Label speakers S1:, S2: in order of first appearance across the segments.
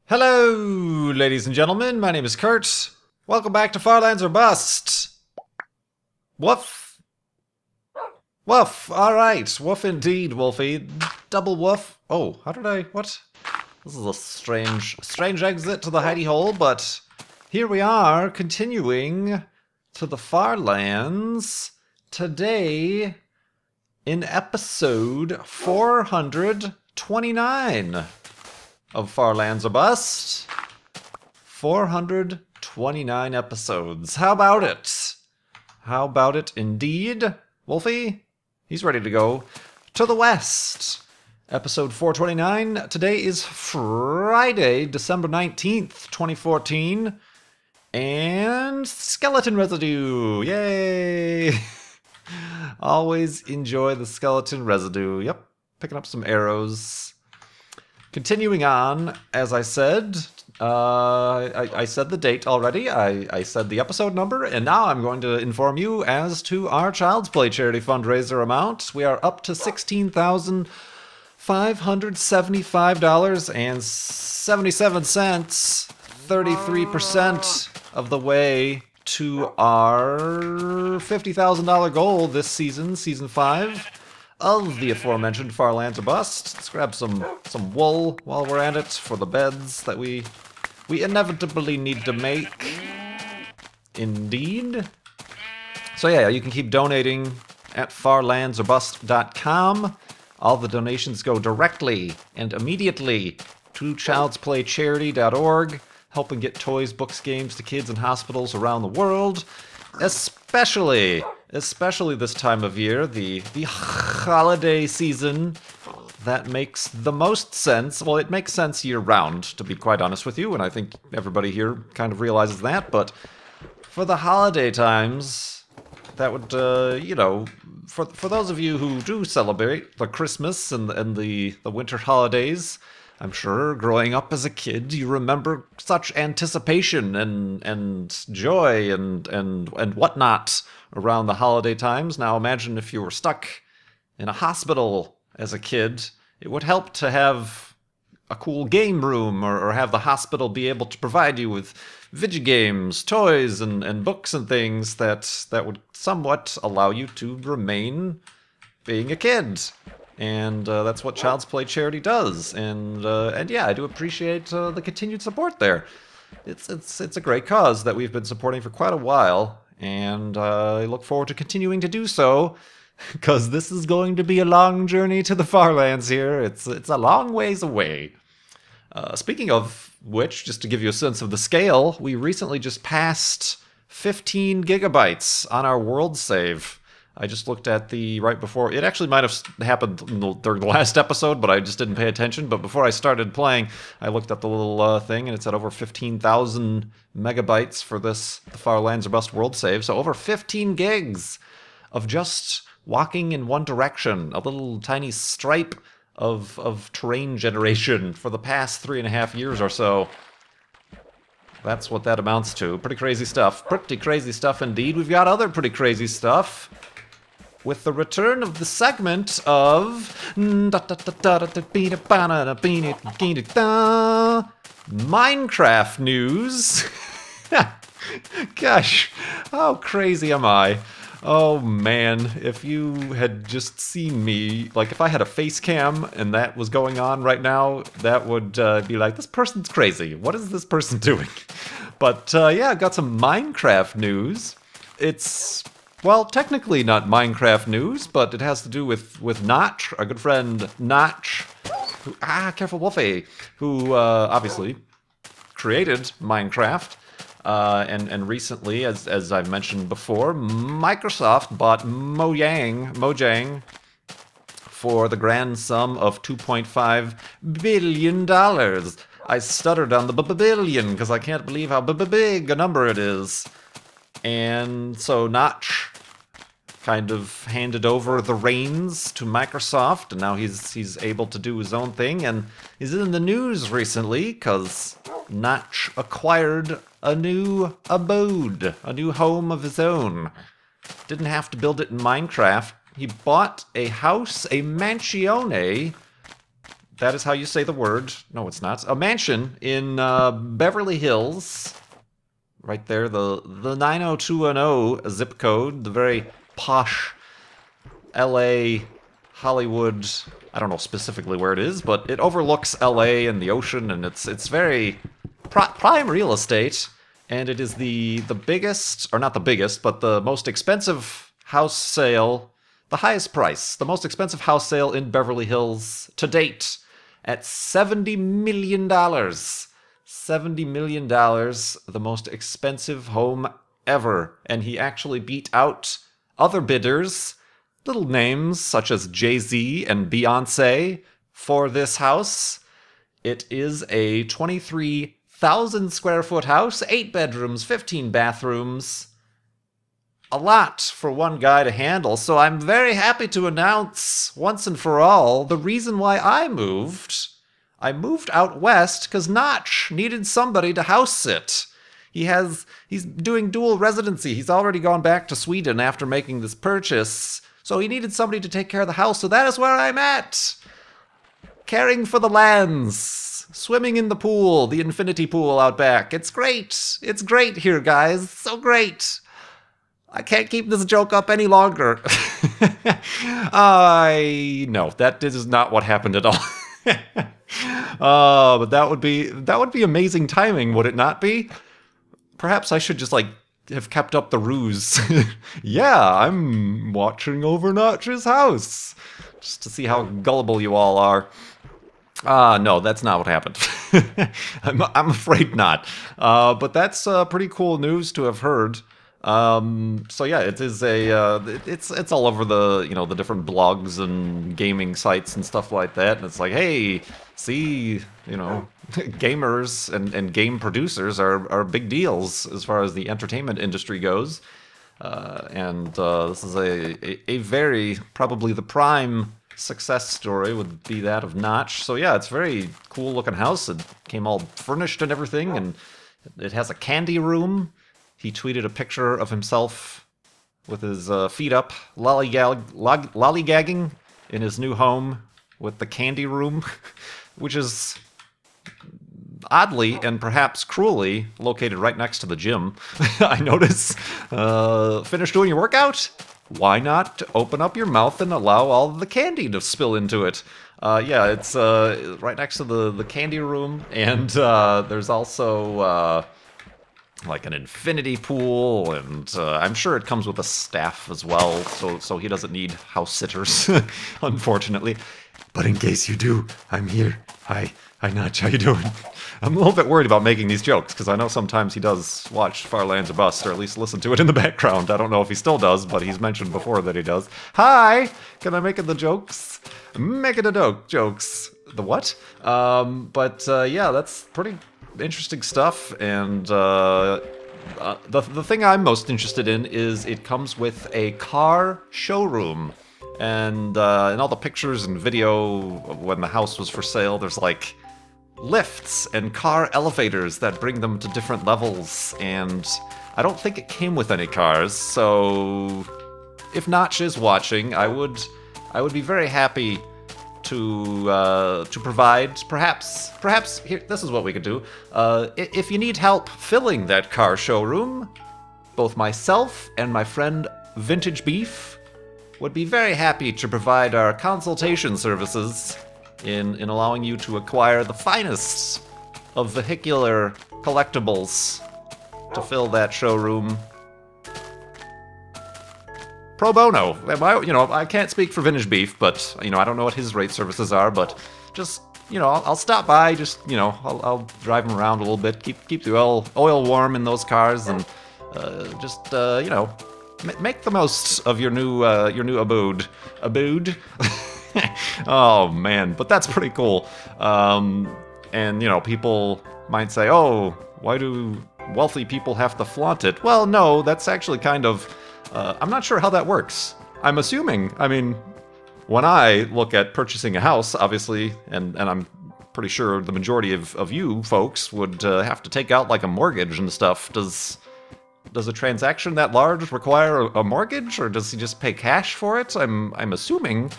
S1: Hello, ladies and gentlemen. My name is Kurt. Welcome back to Farlands or Bust. Woof. Woof. All right. Woof indeed, Wolfie. Double woof. Oh, how did I... What? This is a strange exit to the hidey hole, but here we are, continuing to the Farlands. Today, in episode 429 of Farlands or Bust. 429 episodes. How about it? How about it indeed? Wolfie? He's ready to go to the west. Episode 429. Today is Friday, December 19th, 2014. And skeleton residue. Yay! Always enjoy the skeleton residue. Yep. Picking up some arrows. Continuing on, as I said, I said the date already, I said the episode number, and now I'm going to inform you as to our Child's Play charity fundraiser amount. We are up to $16,575.77, 33% of the way to our $50,000 goal this season, Season 5. Of the aforementioned Farlands or Bust. Let's grab some wool while we're at it for the beds that we inevitably need to make. Indeed. So yeah, you can keep donating at farlandsorbust.com. All the donations go directly and immediately to childsplaycharity.org, helping get toys, books, games to kids in hospitals around the world. Especially this time of year, the holiday season, that makes the most sense. Well, it makes sense year-round, to be quite honest with you, and I think everybody here kind of realizes that, but for the holiday times, that would, for those of you who do celebrate the Christmas and the winter holidays, I'm sure growing up as a kid, you remember such anticipation and joy and whatnot around the holiday times. Now imagine if you were stuck in a hospital as a kid. It would help to have a cool game room or have the hospital be able to provide you with video games, toys, and books and things that would somewhat allow you to remain being a kid. And that's what Child's Play Charity does, and yeah, I do appreciate the continued support there. It's a great cause that we've been supporting for quite a while, and I look forward to continuing to do so, because this is going to be a long journey to the Farlands here. It's a long ways away. Speaking of which, just to give you a sense of the scale, we recently just passed 15 gigabytes on our world save. I just looked at right before, it actually might have happened during the last episode, but I just didn't pay attention. But before I started playing, I looked at the little thing, and it said over 15,000 megabytes for the Farlands or Bust world save. So over 15 gigs of just walking in one direction, a little tiny stripe of terrain generation for the past 3.5 years or so. That's what that amounts to. Pretty crazy stuff. Pretty crazy stuff indeed. We've got other pretty crazy stuff. With the return of the segment of Minecraft news. Gosh, how crazy am I? Oh man, if you had just seen me, like if I had a face cam and that was going on right now, that would be like, this person's crazy. What is this person doing? But yeah, I've got some Minecraft news. It's... well, technically not Minecraft news, but it has to do with Notch, our good friend Notch, who, careful Wolfie, who obviously created Minecraft, and recently, as I've mentioned before, Microsoft bought Mojang for the grand sum of $2.5 billion. I stuttered on the billion because I can't believe how big a number it is. And so Notch kind of handed over the reins to Microsoft, and now he's able to do his own thing, and he's in the news recently because Notch acquired a new abode, a new home of his own. Didn't have to build it in Minecraft. He bought a house, a mansione, That is how you say the word. No, it's not. A mansion in Beverly Hills. Right there, the 90210 zip code, the very posh LA, Hollywood, I don't know specifically where it is, but it overlooks LA and the ocean, and it's very prime real estate, and it is the biggest, or not the biggest, but the most expensive house sale, the highest price, the most expensive house sale in Beverly Hills to date, at $70 million. $70 million, the most expensive home ever. And he actually beat out other bidders, little names such as Jay-Z and Beyonce, for this house. It is a 23,000 square foot house, 8 bedrooms, 15 bathrooms. A lot for one guy to handle, so I'm very happy to announce, once and for all, the reason why I moved. I moved out west because Notch needed somebody to house sit. He's doing dual residency. He's already gone back to Sweden after making this purchase, so he needed somebody to take care of the house, so that is where I'm at. Caring for the lands, swimming in the pool, the infinity pool out back. It's great. It's great here, guys. So great. I can't keep this joke up any longer. No, that is not what happened at all. But that would be amazing timing, would it not be? Perhaps I should just like have kept up the ruse. Yeah, I'm watching over Notch's house, just to see how gullible you all are. No, that's not what happened. I'm afraid not. But that's pretty cool news to have heard. So yeah, it is it's all over the, the different blogs and gaming sites and stuff like that, and it's like, hey, see, gamers and game producers are big deals as far as the entertainment industry goes, and this is a very, probably the prime success story would be that of Notch. So yeah, it's a very cool looking house. It came all furnished and everything, and it has a candy room. He tweeted a picture of himself with his feet up, lollygagging in his new home with the candy room, which is oddly and perhaps cruelly located right next to the gym. I notice. Finished doing your workout? Why not open up your mouth and allow all the candy to spill into it? Yeah, it's right next to the candy room, and there's also like an infinity pool, and I'm sure it comes with a staff as well, so he doesn't need house sitters, unfortunately. But in case you do, I'm here. Hi, Notch, how you doing? I'm a little bit worried about making these jokes, because I know sometimes he does watch Far Lands or Bust, or at least listen to it in the background. I don't know if he still does, but he's mentioned before that he does. Hi! Can I make it the jokes? Make it a jokes. The what? Yeah, that's pretty interesting stuff, and the thing I'm most interested in is it comes with a car showroom, and in all the pictures and video when the house was for sale, there's like lifts and car elevators that bring them to different levels, and I don't think it came with any cars, so if Notch is watching, I would be very happy to provide, perhaps here, this is what we could do. If you need help filling that car showroom, both myself and my friend Vintage Beef would be very happy to provide our consultation services in allowing you to acquire the finest of vehicular collectibles to fill that showroom. Pro bono. I can't speak for Vintage Beef, but, I don't know what his rate services are, but just, I'll stop by, just, I'll drive him around a little bit, keep the oil warm in those cars, and just, make the most of your new abode. Abode? Oh, man, but that's pretty cool. And, people might say, oh, why do wealthy people have to flaunt it? Well, no, that's actually kind of... I'm not sure how that works. I'm assuming, when I look at purchasing a house, obviously, and I'm pretty sure the majority of you folks would have to take out like a mortgage and stuff. Does a transaction that large require a mortgage, or does he just pay cash for it? I'm assuming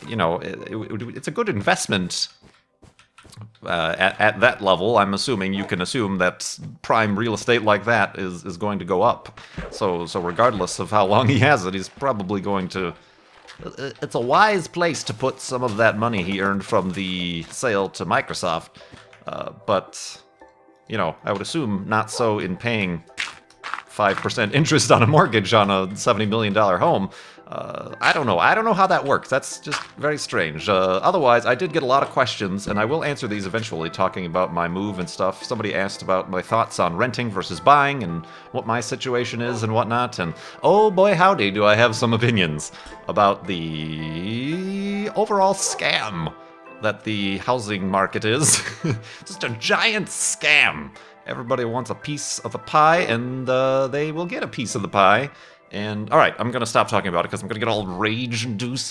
S1: you know, it's a good investment. At that level, I'm assuming you can assume that prime real estate like that is going to go up. So regardless of how long he has it, he's probably going to... It's a wise place to put some of that money he earned from the sale to Microsoft. But, you know, I would assume not so in paying 5% interest on a mortgage on a $70 million home. I don't know. I don't know how that works. That's just very strange. Otherwise, I did get a lot of questions, and I will answer these eventually, talking about my move and stuff. Somebody asked about my thoughts on renting versus buying, and what my situation is and whatnot, and oh boy howdy do I have some opinions about the overall scam that the housing market is. Just a giant scam. Everybody wants a piece of the pie, and they will get a piece of the pie. And, alright, I'm gonna stop talking about it because I'm gonna get all rage-induced.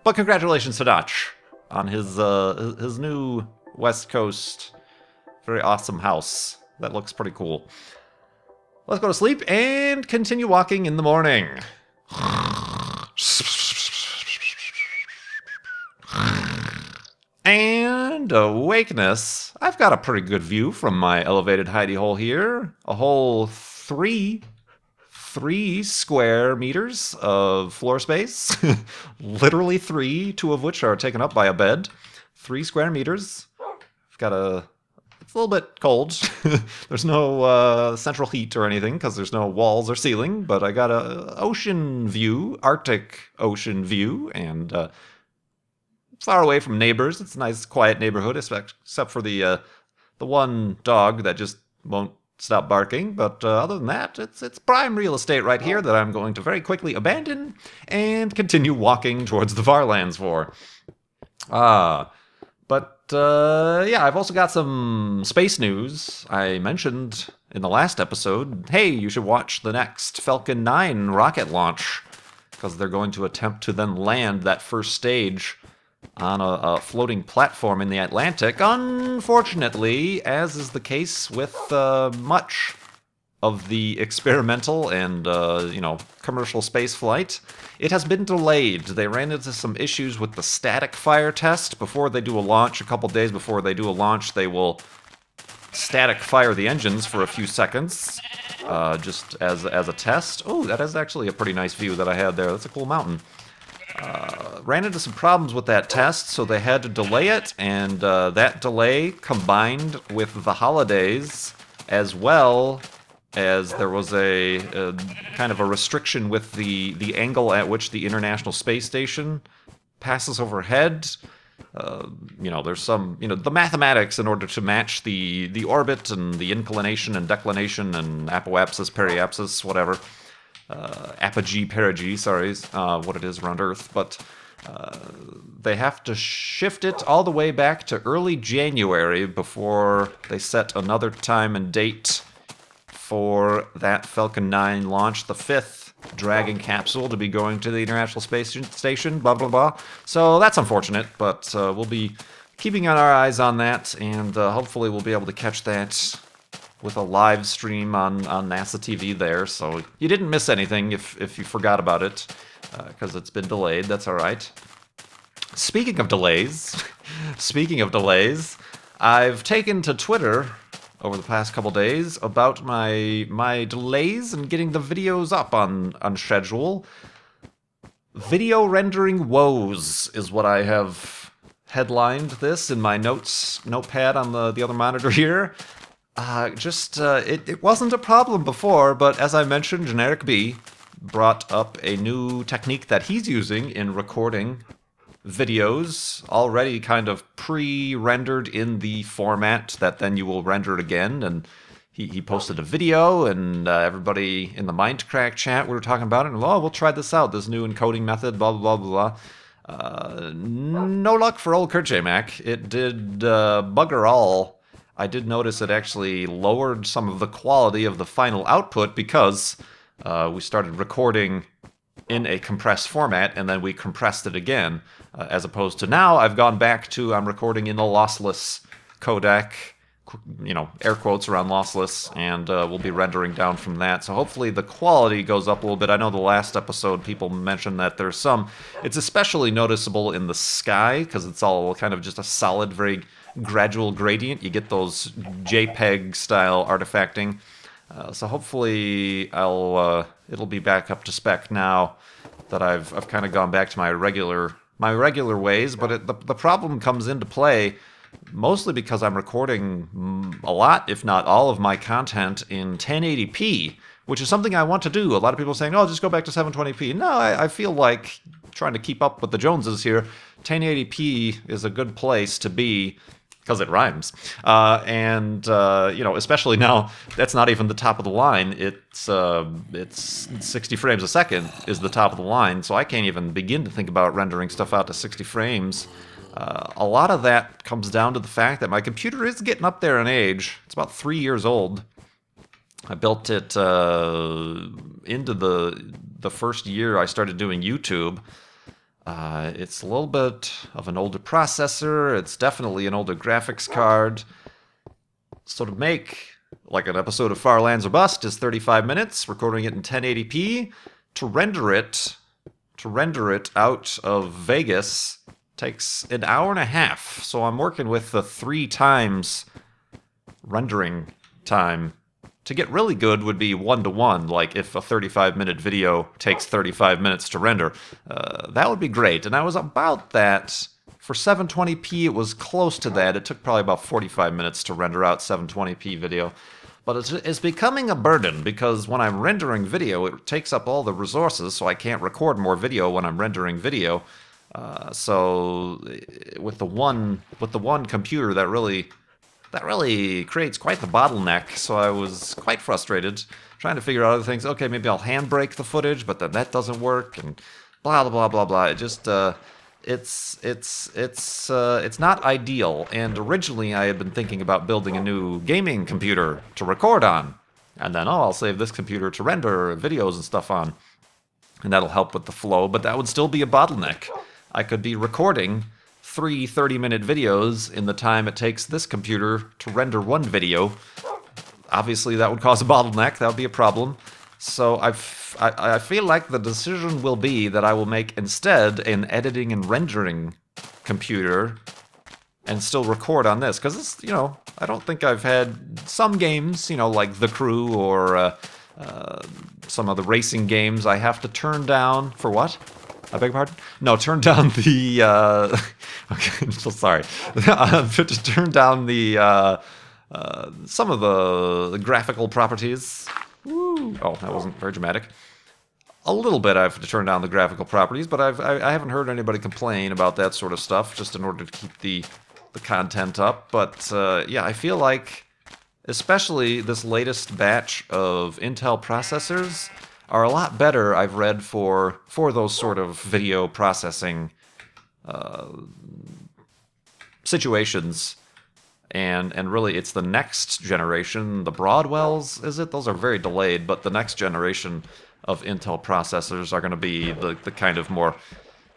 S1: But congratulations to Notch on his new West Coast very awesome house. That looks pretty cool. Let's go to sleep and continue walking in the morning. And awakeness. I've got a pretty good view from my elevated hidey hole here. A whole three square meters of floor space. Literally 3, 2 of which are taken up by a bed. 3 square meters. I've got it's a little bit cold. There's no central heat or anything because there's no walls or ceiling, but I got a ocean view, Arctic ocean view, and far away from neighbors. It's a nice, quiet neighborhood, except for the one dog that just won't stop barking. But other than that, it's prime real estate right here that I'm going to very quickly abandon and continue walking towards the Varlands for. But yeah, I've also got some space news. I mentioned in the last episode, hey, you should watch the next Falcon 9 rocket launch, because they're going to attempt to then land that first stage on a floating platform in the Atlantic. Unfortunately, as is the case with much of the experimental and, you know, commercial space flight, it has been delayed. They ran into some issues with the static fire test before they do a launch. A couple days before they do a launch, they will static fire the engines for a few seconds, just as a test. Oh, that is actually a pretty nice view that I had there. That's a cool mountain. Ran into some problems with that test, so they had to delay it, and that delay combined with the holidays, as well as there was a kind of a restriction with the angle at which the International Space Station passes overhead. You know, there's some, you know, the mathematics in order to match the orbit and the inclination and declination and apoapsis, periapsis, whatever. Apogee, perigee, sorry, what it is around Earth, but they have to shift it all the way back to early January before they set another time and date for that Falcon 9 launch, the 5th Dragon capsule to be going to the International Space Station, blah, blah, blah. So that's unfortunate, but we'll be keeping our eyes on that, and hopefully we'll be able to catch that with a live stream on NASA TV there, so you didn't miss anything if you forgot about it, because it's been delayed. That's all right. Speaking of delays, I've taken to Twitter over the past couple days about my delays in getting the videos up on schedule. Video rendering woes is what I have headlined this in my notepad on the other monitor here. It wasn't a problem before, but as I mentioned, Generic B brought up a new technique that he's using in recording videos, already kind of pre-rendered in the format that then you will render it again, and he posted a video, and everybody in the Mindcrack chat, we were talking about it, and oh, we'll try this out, this new encoding method, blah, blah, blah, blah. No luck for old Kurtjmac. It did bugger all. I did notice it actually lowered some of the quality of the final output because we started recording in a compressed format and then we compressed it again, as opposed to now I've gone back to I'm recording in a lossless codec air quotes around lossless, and we'll be rendering down from that. So hopefully the quality goes up a little bit. I know the last episode people mentioned that it's especially noticeable in the sky, because it's all kind of just a solid, very gradual gradient. You get those JPEG style artifacting. So hopefully it'll be back up to spec now that I've kind of gone back to my regular ways. But the problem comes into play mostly because I'm recording a lot, if not all, of my content in 1080p, which is something I want to do. A lot of people are saying, oh, just go back to 720p. No, I feel like trying to keep up with the Joneses here. 1080p is a good place to be, because it rhymes. Especially now, that's not even the top of the line. It's 60 frames a second is the top of the line, so I can't even begin to think about rendering stuff out to 60 frames. A lot of that comes down to the fact that my computer is getting up there in age. It's about 3 years old. I built it into the first year I started doing YouTube. It's a little bit of an older processor. It's definitely an older graphics card. So to make like an episode of Far Lands or Bust is 35 minutes, recording it in 1080p. To render it out of Vegas takes an hour and a half. So I'm working with the 3 times rendering time. To get really good would be 1-to-1, like if a 35-minute video takes 35 minutes to render. That would be great, and I was about that. For 720p, it was close to that. It took probably about 45 minutes to render out 720p video. But it's becoming a burden, because when I'm rendering video, it takes up all the resources, so I can't record more video when I'm rendering video. So with the one computer, that really creates quite the bottleneck. So I was quite frustrated, trying to figure out other things. Okay, maybe I'll handbrake the footage, but then that doesn't work, and blah blah blah blah. It just it's not ideal. And originally I had been thinking about building a new gaming computer to record on, and then I'll save this computer to render videos and stuff on, and that'll help with the flow. But that would still be a bottleneck. I could be recording 3 30-minute videos in the time it takes this computer to render one video. Obviously, that would cause a bottleneck. That would be a problem. So I feel like the decision will be that I will make instead an editing and rendering computer and still record on this. Because, I don't think I've had some games, like The Crew or some of the racing games I have to turn down. For what? I beg your pardon? No, turn down the... okay, I'm so sorry. To turn down the... some of the graphical properties. Woo. Oh, that wasn't very dramatic. A little bit I have to turn down the graphical properties, but I haven't heard anybody complain about that sort of stuff, just in order to keep the content up. But yeah, I feel like, especially this latest batch of Intel processors, are a lot better, I've read, for those sort of video processing situations. And really, it's the next generation, the Broadwells, is it? Those are very delayed, but the next generation of Intel processors are going to be the kind of more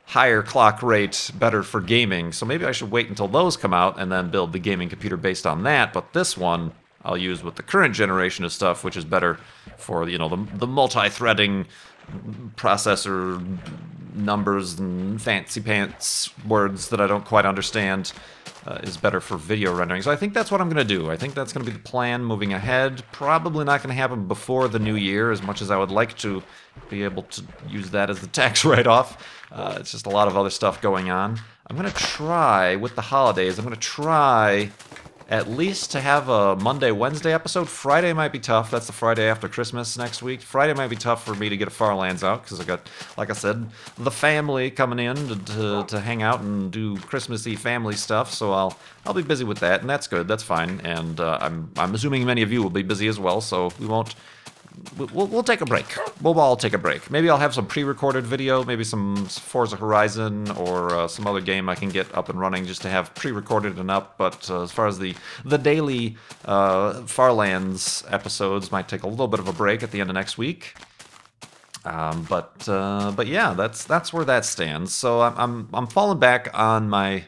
S1: higher clock rate, better for gaming. So maybe I should wait until those come out and then build the gaming computer based on that. But this one I'll use with the current generation of stuff, which is better for the multi-threading processor numbers and fancy pants words that I don't quite understand. Is better for video rendering. So I think that's what I'm going to do. I think that's going to be the plan moving ahead. Probably not going to happen before the new year, as much as I would like to be able to use that as the tax write-off. It's just a lot of other stuff going on. I'm going to try, with the holidays, I'm going to try at least to have a Monday, Wednesday episode. Friday might be tough. That's the Friday after Christmas next week. Friday might be tough for me to get a Far Lands out, because I got, like I said, the family coming in to hang out and do Christmassy family stuff. So I'll be busy with that, and that's good. That's fine. And I'm assuming many of you will be busy as well. So we'll take a break. We'll all take a break. Maybe I'll have some pre-recorded video, maybe some Forza Horizon or some other game I can get up and running just to have pre-recorded and up. But as far as the daily Far Lands episodes, might take a little bit of a break at the end of next week. But yeah, that's where that stands. So I'm falling back on my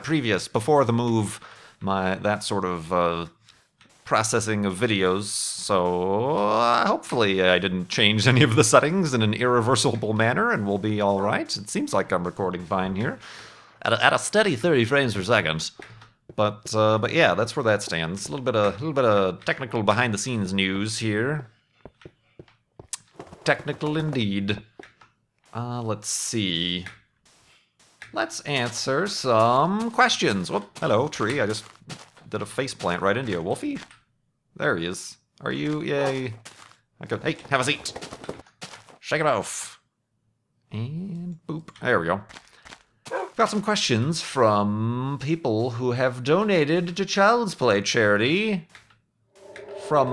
S1: previous, before the move, that sort of processing of videos. So hopefully I didn't change any of the settings in an irreversible manner, and we'll be all right. It seems like I'm recording fine here, at a steady 30 frames per second. But yeah, that's where that stands. A little bit of technical behind the scenes news here. Technical indeed. Let's see. Let's answer some questions. Whoop, hello, tree. I just did a faceplant right into you. Wolfie? There he is. Are you? Yay. Hey, have a seat. Shake it off. And boop. There we go. Got some questions from people who have donated to Child's Play charity. From...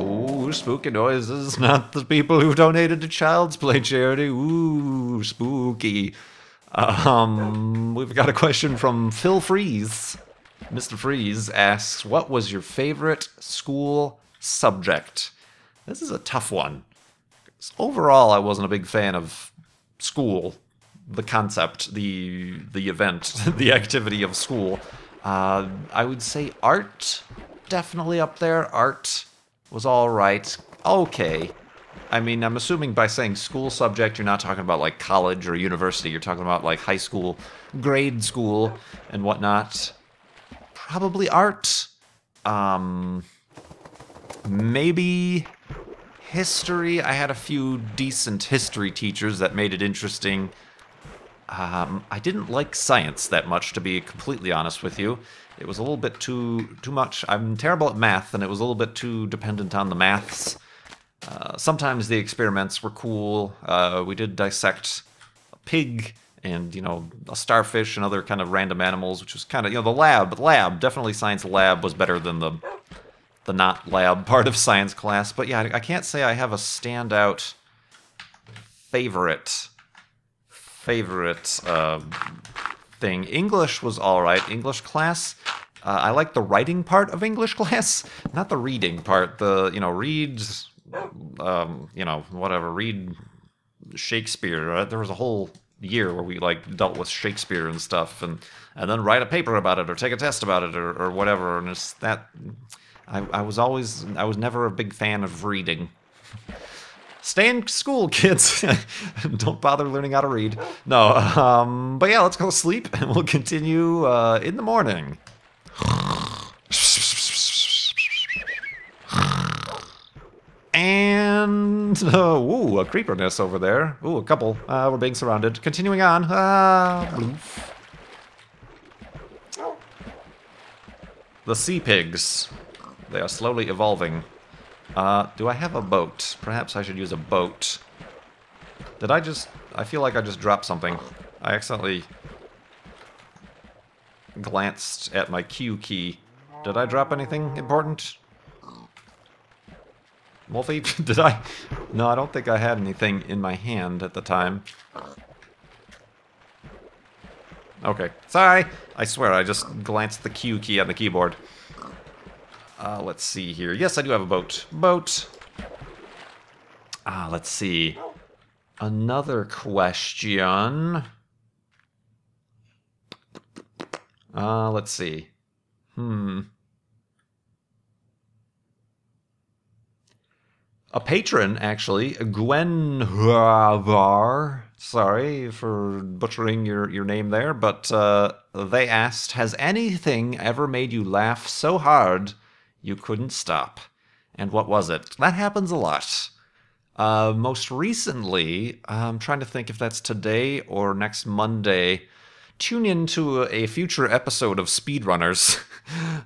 S1: ooh, spooky noises. Not the people who donated to Child's Play charity. Ooh, spooky. We've got a question from Phil Freeze. Mr. Freeze asks, what was your favorite school subject? This is a tough one. Overall, I wasn't a big fan of school. The concept, the event, the activity of school. I would say art, definitely up there. Art was all right. Okay. I mean, I'm assuming by saying school subject, you're not talking about like college or university. You're talking about like high school, grade school, and whatnot. Probably art. Maybe history. I had a few decent history teachers that made it interesting. I didn't like science that much, to be completely honest with you. It was a little bit too much. I'm terrible at math, and it was a little bit too dependent on the maths. Sometimes the experiments were cool. We did dissect a pig and, you know, a starfish and other kind of random animals, which was kind of, you know, the lab, definitely science lab was better than the not lab part of science class. But yeah, I can't say I have a standout favorite thing. English was all right. English class. I like the writing part of English class, not the reading part. The, you know, read, you know, whatever, read Shakespeare. Right? There was a whole year where we like dealt with Shakespeare and stuff, and then write a paper about it or take a test about it or whatever. And it's that I was never a big fan of reading. Stay in school, kids. Don't bother learning how to read. No, but yeah, let's go sleep, and we'll continue in the morning. And, ooh, a creeper nest over there. Ooh, a couple. We're being surrounded. Continuing on. Bloof. The sea pigs. They are slowly evolving. Do I have a boat? Perhaps I should use a boat. I feel like I just dropped something. I accidentally glanced at my Q key. Did I drop anything important? Wolfie, did I? No, I don't think I had anything in my hand at the time. Okay, sorry. I swear, I just glanced at the Q key on the keyboard. Let's see here. Yes, I do have a boat. Boat. Let's see. Another question. Let's see. A patron, actually, Gwen Var, sorry for butchering your name there, but they asked, has anything ever made you laugh so hard you couldn't stop? And what was it? That happens a lot. Most recently, I'm trying to think if that's today or next Monday, tune into a future episode of Speedrunners.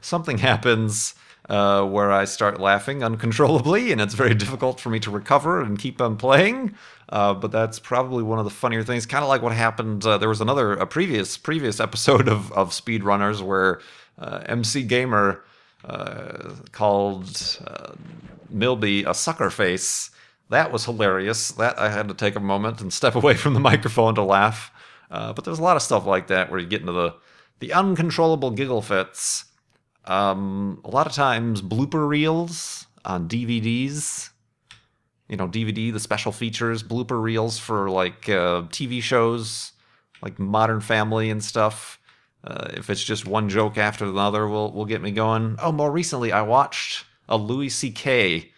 S1: Something happens where I start laughing uncontrollably, and it's very difficult for me to recover and keep on playing. But that's probably one of the funnier things. Kind of like what happened. There was a previous episode of Speedrunners where MC Gamer called Milby a sucker face. That was hilarious. That I had to take a moment and step away from the microphone to laugh. But there's a lot of stuff like that where you get into the uncontrollable giggle fits. A lot of times blooper reels on DVDs. You know, DVD, the special features, blooper reels for like TV shows, like Modern Family and stuff. If it's just one joke after another, will get me going. Oh, more recently, I watched a Louis C.K.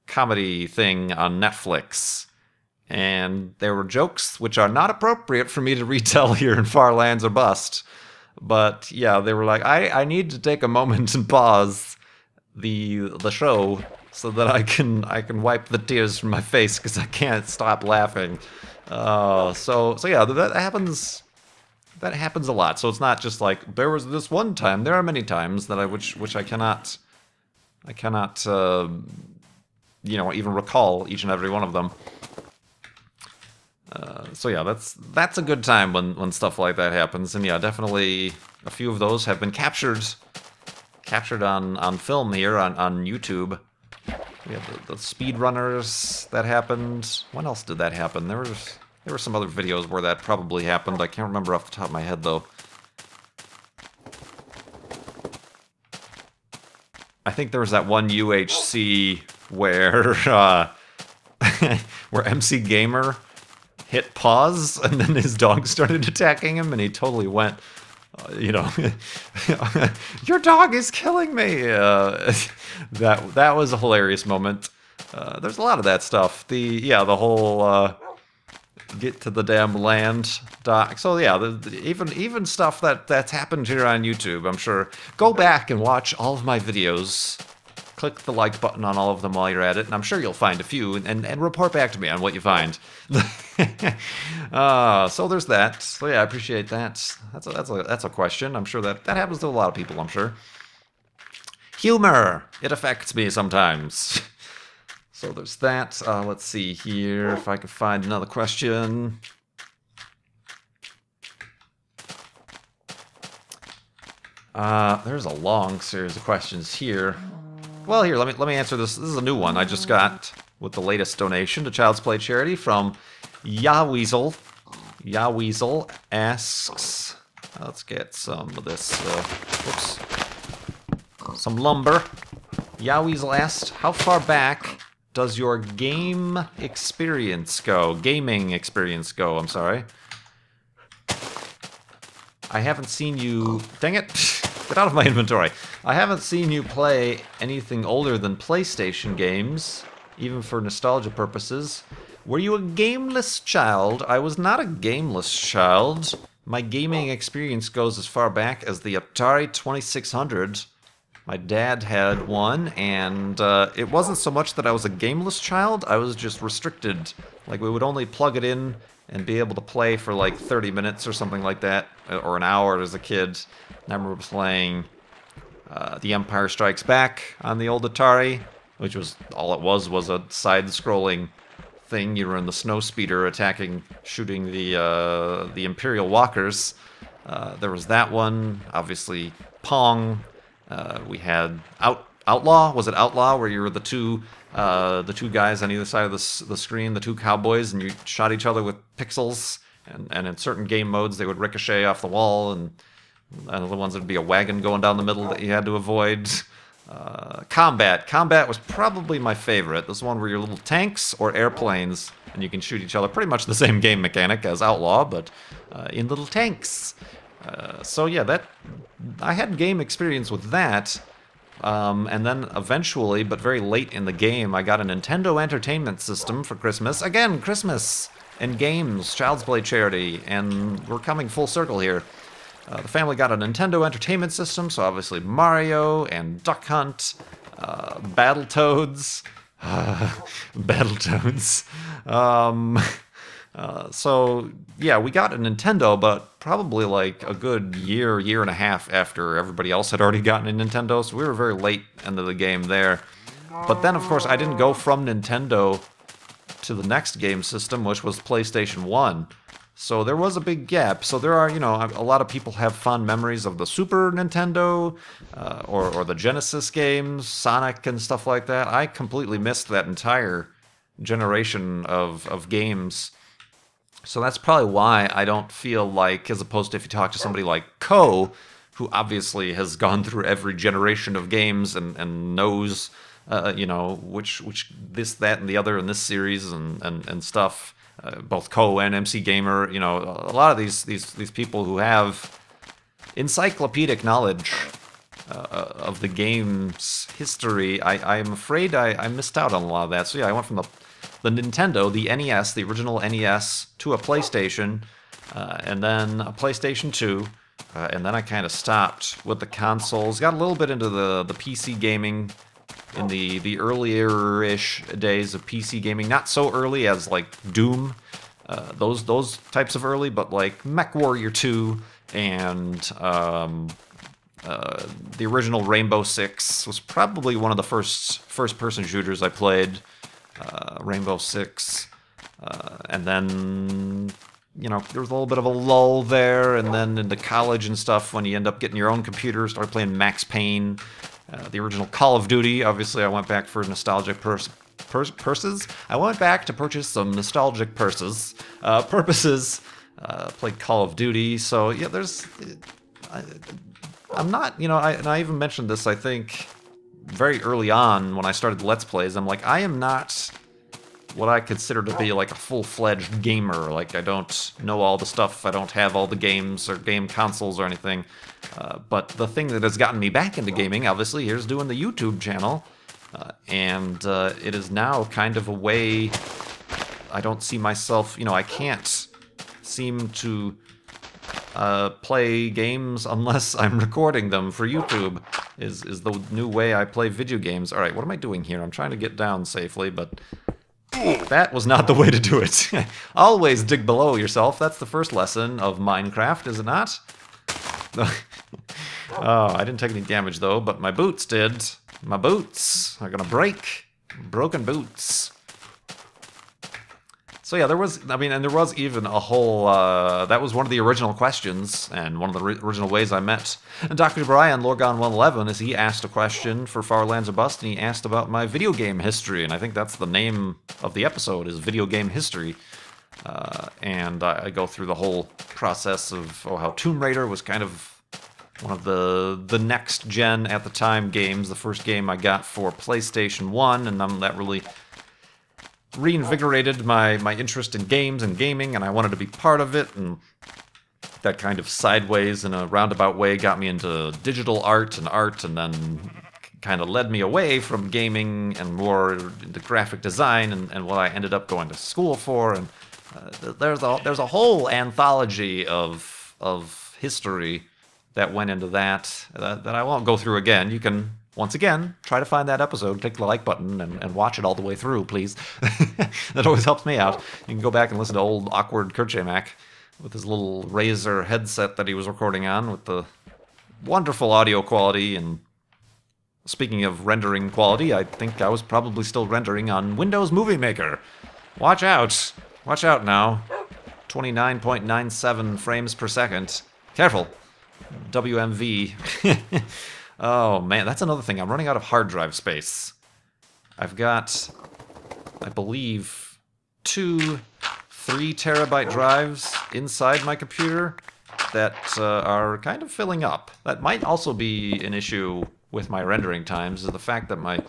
S1: comedy thing on Netflix. And there were jokes which are not appropriate for me to retell here in Far Lands or Bust. But yeah, they were like, I need to take a moment and pause the show so that I can wipe the tears from my face because I can't stop laughing. So yeah, that happens. That happens a lot. So it's not just like there was this one time. There are many times that which I cannot even recall each and every one of them. So yeah, that's a good time when stuff like that happens. And yeah, definitely a few of those have been captured on film here on YouTube. We have the speedrunners that happened. When else did that happen? There were some other videos where that probably happened. I can't remember off the top of my head though. I think there was that one UHC where where MC Gamer hit pause and then his dog started attacking him and he totally went, your dog is killing me. That was a hilarious moment. There's a lot of that stuff. The whole get to the damn land doc. So yeah, even stuff that's happened here on YouTube. I'm sure. Go back and watch all of my videos. Click the like button on all of them while you're at it, and I'm sure you'll find a few, and report back to me on what you find. So there's that. So yeah, I appreciate that. That's a question. I'm sure that happens to a lot of people, I'm sure. Humor. It affects me sometimes. So there's that. Let's see here if I can find another question. There's a long series of questions here. Well, here, let me answer this. This is a new one I just got with the latest donation to Child's Play charity from Yaweasel. Yaweasel asks, let's get some of this, some lumber. Yaweasel asked, how far back does your gaming experience go? I'm sorry. I haven't seen you... Dang it! Get out of my inventory. I haven't seen you play anything older than PlayStation games, even for nostalgia purposes. Were you a gameless child? I was not a gameless child. My gaming experience goes as far back as the Atari 2600. My dad had one, and it wasn't so much that I was a gameless child, I was just restricted. Like, we would only plug it in and be able to play for like 30 minutes or something like that, or an hour as a kid. And I remember playing The Empire Strikes Back on the old Atari, which was, all it was a side-scrolling thing. You were in the snow speeder shooting the Imperial Walkers. There was that one, obviously Pong. We had Outlaw. Was it Outlaw, where you were the two guys on either side of the screen, the two cowboys, and you shot each other with pixels, and in certain game modes they would ricochet off the wall, and other ones would be a wagon going down the middle that you had to avoid. Combat was probably my favorite. This one where you're little tanks or airplanes, and you can shoot each other. Pretty much the same game mechanic as Outlaw, but in little tanks. So yeah, I had game experience with that. And then eventually, but very late in the game, I got a Nintendo Entertainment System for Christmas. Again, Christmas and games, Child's Play charity, and we're coming full circle here. The family got a Nintendo Entertainment System, so obviously Mario and Duck Hunt, Battletoads, Battletoads. So yeah, we got a Nintendo, but probably like a good year and a half after everybody else had already gotten a Nintendo, so we were very late into the game there. But then, of course, I didn't go from Nintendo to the next game system, which was PlayStation 1. So there was a big gap. So there are, a lot of people have fond memories of the Super Nintendo or the Genesis games, Sonic and stuff like that. I completely missed that entire generation of games. So that's probably why I don't feel like, as opposed to if you talk to somebody like Ko, who obviously has gone through every generation of games and knows, which this, that, and the other in this series and stuff. Both Ko and MC Gamer, a lot of these people who have encyclopedic knowledge of the game's history, I'm afraid I missed out on a lot of that. So yeah, I went from the Nintendo, the NES, the original NES, to a PlayStation, and then a PlayStation 2, and then I kind of stopped with the consoles. Got a little bit into the PC gaming in the earlier-ish days of PC gaming. Not so early as, like, Doom, those types of early, but, like, MechWarrior 2 and the original Rainbow Six was probably one of the first-person shooters I played. Rainbow Six, and then, you know, there was a little bit of a lull there, and then into college and stuff, when you end up getting your own computer, started playing Max Payne, the original Call of Duty. Obviously, I went back for nostalgic purses. I went back to purchase some nostalgic purses. Played Call of Duty, so yeah, I'm not, you know, and I even mentioned this, I think, very early on when I started the Let's Plays. I'm like, I am not what I consider to be like a full-fledged gamer. Like, I don't know all the stuff, I don't have all the games or game consoles or anything. But the thing that has gotten me back into gaming, obviously, here's doing the YouTube channel. And it is now kind of a way I don't see myself, you know, I can't seem to play games unless I'm recording them for YouTube, is the new way I play video games. Alright, what am I doing here? I'm trying to get down safely, but that was not the way to do it. Always dig below yourself. That's the first lesson of Minecraft, is it not? Oh, I didn't take any damage though, but my boots did. My boots are gonna break. Broken boots. So yeah, there was even a whole, that was one of the original questions, and one of the original ways I met Dr. Brian Lorgon111 is he asked a question for Farlands or Bust, and he asked about my video game history, and I think that's the name of the episode, is Video Game History. And I go through the whole process of how Tomb Raider was kind of one of the next gen at the time games, the first game I got for PlayStation 1, and that really reinvigorated my interest in games and gaming, and I wanted to be part of it, and that kind of sideways in a roundabout way got me into digital art, and then kind of led me away from gaming and more into graphic design and what I ended up going to school for. And there's a whole anthology of history that went into that I won't go through again. You can, once again, try to find that episode, click the like button, and watch it all the way through, please. That always helps me out. You can go back and listen to old awkward Kurtjmac with his little Razer headset that he was recording on with the wonderful audio quality. And speaking of rendering quality, I think I was probably still rendering on Windows Movie Maker. Watch out. Watch out now. 29.97 frames per second. Careful. WMV. Oh man, that's another thing. I'm running out of hard drive space. I've got, I believe, 2 3-terabyte drives inside my computer that are kind of filling up. That might also be an issue with my rendering times, is the fact that my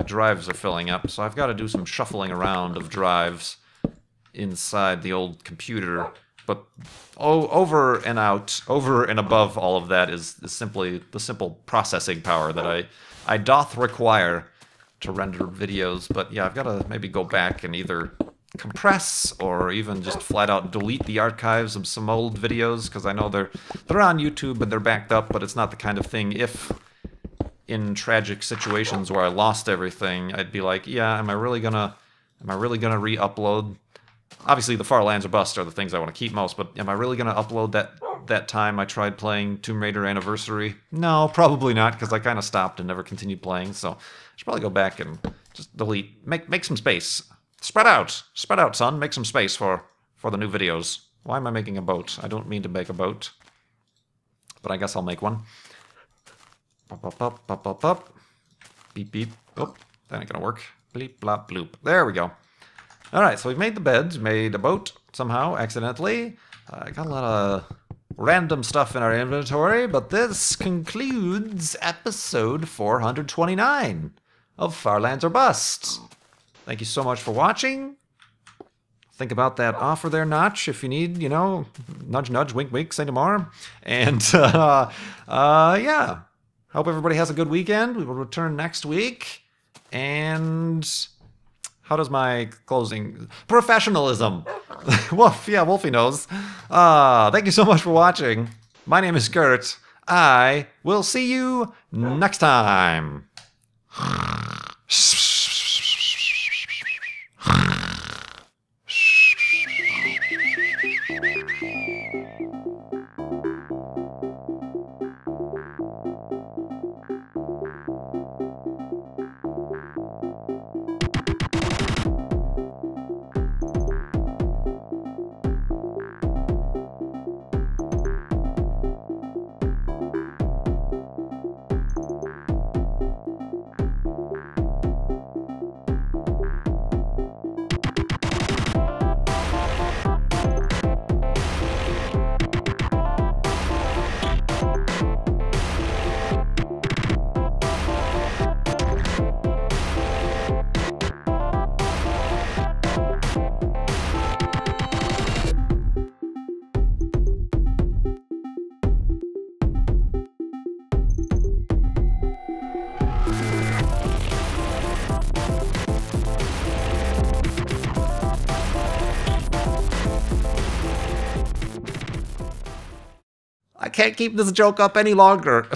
S1: drives are filling up. So I've got to do some shuffling around of drives inside the old computer. But over and above all of that is simply the simple processing power that I doth require to render videos. But yeah, I've got to maybe go back and either compress or even just flat out delete the archives of some old videos, because I know they're on YouTube and they're backed up, but it's not the kind of thing, if in tragic situations where I lost everything, I'd be like, yeah, am I really gonna re-upload? Obviously, the Farlands or Bust are the things I want to keep most, but am I really going to upload that time I tried playing Tomb Raider Anniversary? No, probably not, because I kind of stopped and never continued playing, so I should probably go back and just delete. Make some space. Spread out. Spread out, son. Make some space for the new videos. Why am I making a boat? I don't mean to make a boat, but I guess I'll make one. Pop, pop, pop, pop, pop, pop. Beep, beep. Oh, that ain't going to work. Bleep, blop, bloop. There we go. Alright, so we've made the beds, made a boat, somehow, accidentally. Got a lot of random stuff in our inventory, but this concludes episode 429 of Farlands or Bust. Thank you so much for watching. think about that offer there, Notch, if you need, nudge, nudge, wink, wink, say tomorrow. And, yeah. Hope everybody has a good weekend. We will return next week. And how does my closing... Professionalism. Wolf, yeah, Wolfie knows. Thank you so much for watching. My name is Kurt. I will see you next time. I can't keep this joke up any longer.